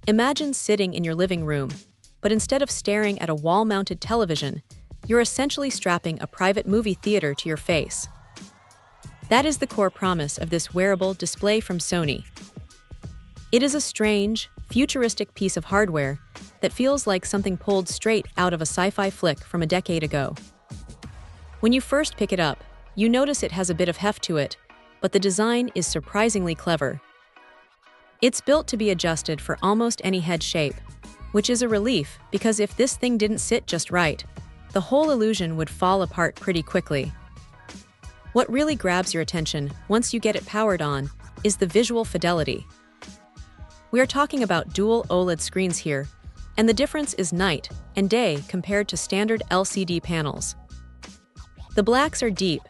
Imagine sitting in your living room, but instead of staring at a wall-mounted television, you're essentially strapping a private movie theater to your face. That is the core promise of this wearable display from Sony. It is a strange, futuristic piece of hardware that feels like something pulled straight out of a sci-fi flick from a decade ago. When you first pick it up, you notice it has a bit of heft to it, but the design is surprisingly clever. It's built to be adjusted for almost any head shape, which is a relief because if this thing didn't sit just right, the whole illusion would fall apart pretty quickly. What really grabs your attention once you get it powered on is the visual fidelity. We are talking about dual OLED screens here, and the difference is night and day compared to standard LCD panels. The blacks are deep,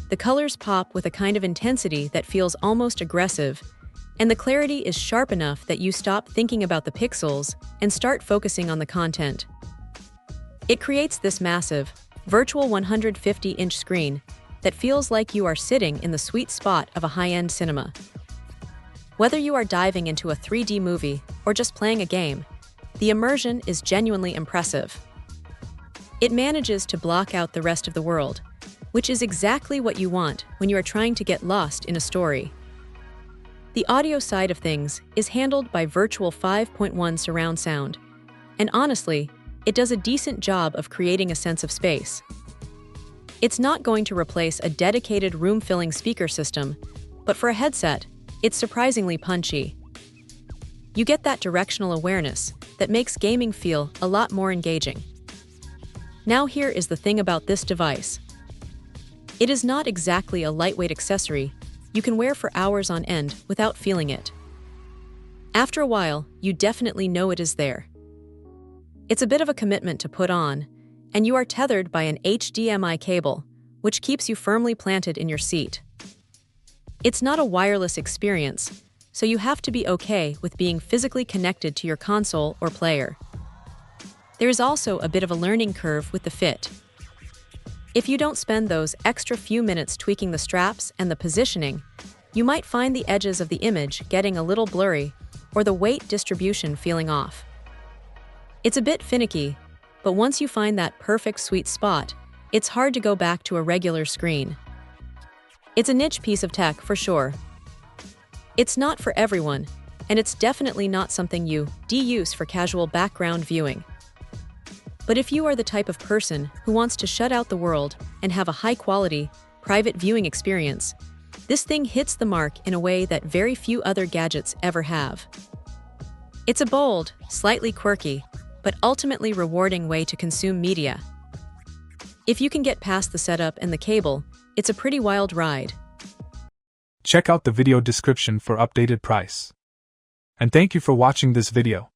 the colors pop with a kind of intensity that feels almost aggressive, and the clarity is sharp enough that you stop thinking about the pixels and start focusing on the content. It creates this massive, virtual 150-inch screen that feels like you are sitting in the sweet spot of a high-end cinema. Whether you are diving into a 3D movie or just playing a game, the immersion is genuinely impressive. It manages to block out the rest of the world, which is exactly what you want when you are trying to get lost in a story. The audio side of things is handled by Virtual 5.1 surround sound, and honestly, it does a decent job of creating a sense of space. It's not going to replace a dedicated room-filling speaker system, but for a headset, it's surprisingly punchy. You get that directional awareness that makes gaming feel a lot more engaging. Now here is the thing about this device. It is not exactly a lightweight accessory you can wear for hours on end without feeling it. After a while, you definitely know it is there. It's a bit of a commitment to put on, and you are tethered by an HDMI cable, which keeps you firmly planted in your seat. It's not a wireless experience, so you have to be okay with being physically connected to your console or player. There is also a bit of a learning curve with the fit. If you don't spend those extra few minutes tweaking the straps and the positioning, you might find the edges of the image getting a little blurry or the weight distribution feeling off. It's a bit finicky, but once you find that perfect sweet spot, it's hard to go back to a regular screen. It's a niche piece of tech for sure. It's not for everyone, and it's definitely not something you use for casual background viewing. But if you are the type of person who wants to shut out the world and have a high-quality, private viewing experience, this thing hits the mark in a way that very few other gadgets ever have. It's a bold, slightly quirky, but ultimately rewarding way to consume media. If you can get past the setup and the cable, it's a pretty wild ride. Check out the video description for updated price. And thank you for watching this video.